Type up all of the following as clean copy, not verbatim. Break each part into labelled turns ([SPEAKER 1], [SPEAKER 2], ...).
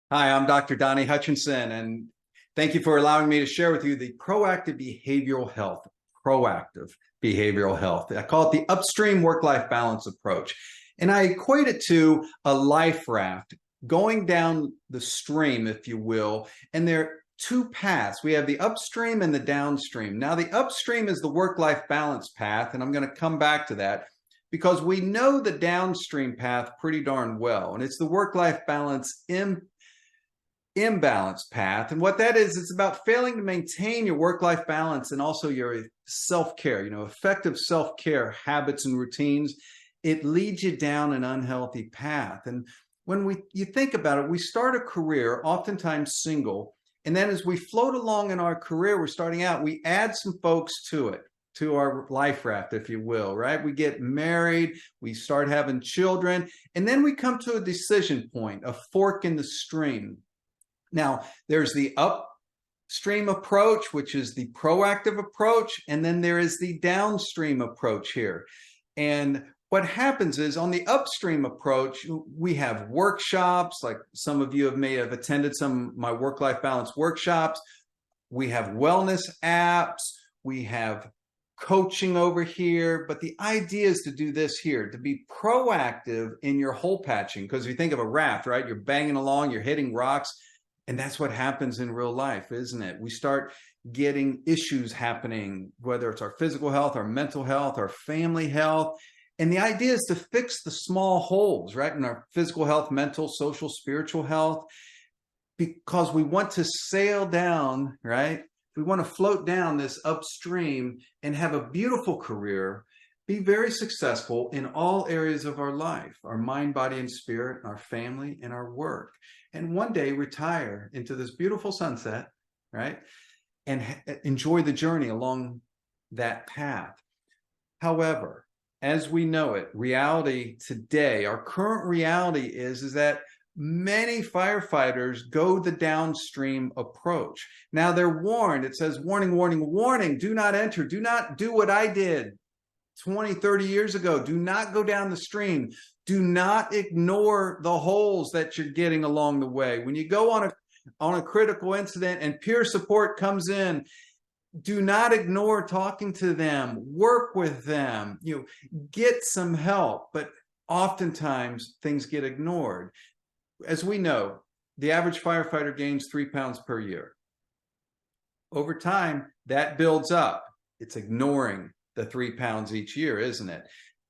[SPEAKER 1] Hi, I'm Dr. Donnie Hutchinson, and thank you for allowing me to share with you the proactive behavioral health. Proactive behavioral health. I call it the upstream work-life balance approach. And I equate it to a life raft going down the stream, if you will. And there are two paths. We have the upstream and the downstream. Now, the upstream is the work-life balance path, and I'm going to come back to that because we know the downstream path pretty darn well. And it's the work-life balance imbalance path. And what that is, it's about failing to maintain your work-life balance and also your self-care, effective self-care habits and routines. It leads you down an unhealthy path. And when you think about it, we start a career, oftentimes single, and then as we float along in our career, we're starting out, we add some folks to it, to our life raft, if you will, right? We get married, we start having children, and then we come to a decision point, a fork in the stream. Now, there's the upstream approach, which is the proactive approach, and then there is the downstream approach here. And what happens is on the upstream approach, we have workshops, like some of you may have attended some of my work-life balance workshops. We have wellness apps, we have coaching over here, but the idea is to do this here, to be proactive in your hole patching, because if you think of a raft, right, you're banging along, you're hitting rocks. And that's what happens in real life, isn't it? We start getting issues happening, whether it's our physical health, our mental health, our family health. And the idea is to fix the small holes, right, in our physical health, mental, social, spiritual health, because we want to sail down, right? We want to float down this upstream and have a beautiful career, be very successful in all areas of our life, our mind, body, and spirit, our family, and our work. And one day retire into this beautiful sunset, right? And enjoy the journey along that path. However, as we know it, reality today, our current reality is that many firefighters go the downstream approach. Now they're warned. It says, warning, warning, warning, do not enter, do not do what I did 20, 30 years ago. Do not go down the stream. Do not ignore the holes that you're getting along the way. When you go on a critical incident and peer support comes in, do not ignore talking to them, work with them, get some help. But oftentimes things get ignored. As we know, the average firefighter gains 3 pounds per year. Over time, that builds up. It's ignoring the 3 pounds each year, isn't it?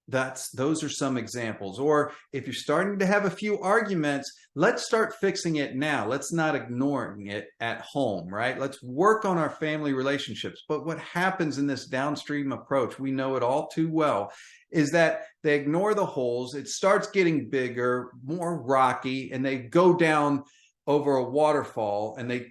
[SPEAKER 1] Those are some examples. Or if you're starting to have a few arguments, let's start fixing it now. Let's not ignoring it at home, right? Let's work on our family relationships. But what happens in this downstream approach, we know it all too well, is that they ignore the holes. It starts getting bigger, more rocky, and they go down over a waterfall, and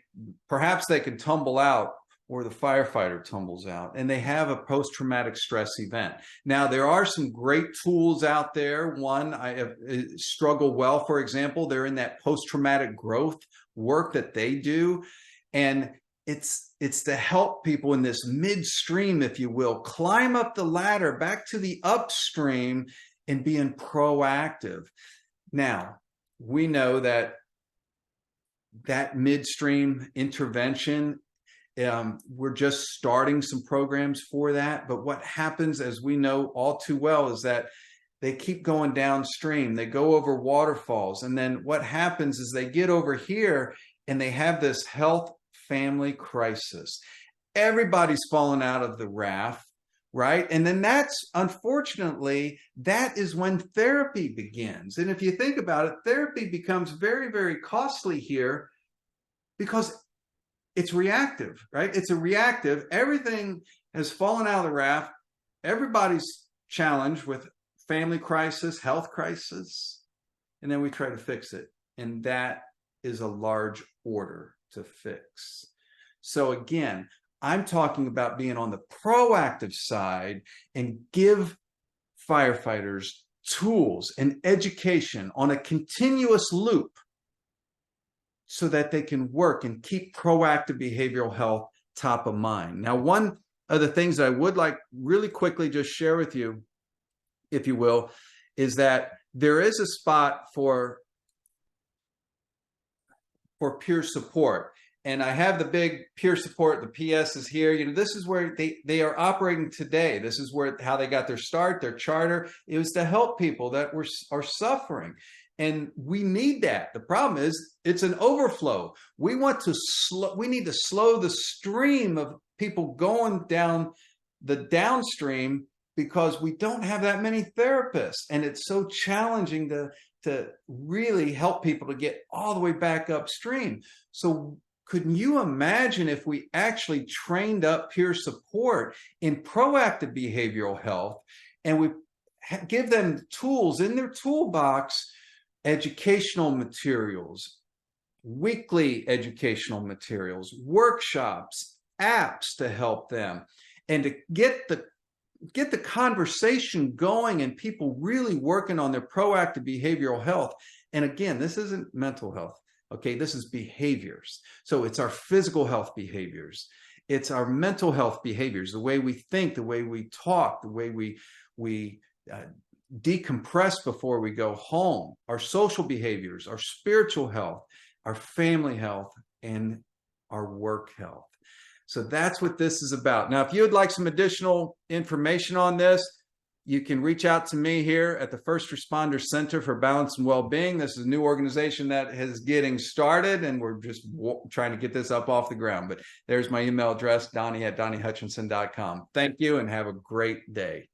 [SPEAKER 1] perhaps they can tumble out, or the firefighter tumbles out, and they have a post-traumatic stress event. Now, there are some great tools out there. One, I have Struggle Well, for example, they're in that post-traumatic growth work that they do. And it's to help people in this midstream, if you will, climb up the ladder back to the upstream and being proactive. Now, we know that midstream intervention, we're just starting some programs for that. But what happens, as we know all too well, is that they keep going downstream. They go over waterfalls. And then what happens is they get over here and they have this health family crisis. Everybody's fallen out of the raft, right? And then unfortunately, that is when therapy begins. And if you think about it, therapy becomes very, very costly here because it's reactive, right? It's a reactive. Everything has fallen out of the raft. Everybody's challenged with family crisis, health crisis, and then we try to fix it. And that is a large order to fix. So again, I'm talking about being on the proactive side and give firefighters tools and education on a continuous loop so that they can work and keep proactive behavioral health top of mind. Now, one of the things that I would like really quickly just share with you, if you will, is that there is a spot for for peer support. And I have the big peer support, the PS is here. This is where they are operating today. This is how they got their start, their charter. It was to help people that are suffering. And we need that. The problem is it's an overflow. We need to slow the stream of people going down the downstream, because we don't have that many therapists. And it's so challenging to really help people to get all the way back upstream. So couldn't you imagine if we actually trained up peer support in proactive behavioral health, and we give them tools in their toolbox, educational materials, weekly educational materials, workshops, apps to help them, and to get the conversation going and people really working on their proactive behavioral health. And again, this isn't mental health. Okay, this is behaviors. So it's our physical health behaviors. It's our mental health behaviors, the way we think, the way we talk, the way we decompress before we go home, our social behaviors, our spiritual health, our family health, and our work health. So that's what this is about. Now, if you would like some additional information on this, you can reach out to me here at the First Responder Center for Balance and Wellbeing. This is a new organization that is getting started, and we're just trying to get this up off the ground. But there's my email address, Donnie@DonnieHutchinson.com. Thank you, and have a great day.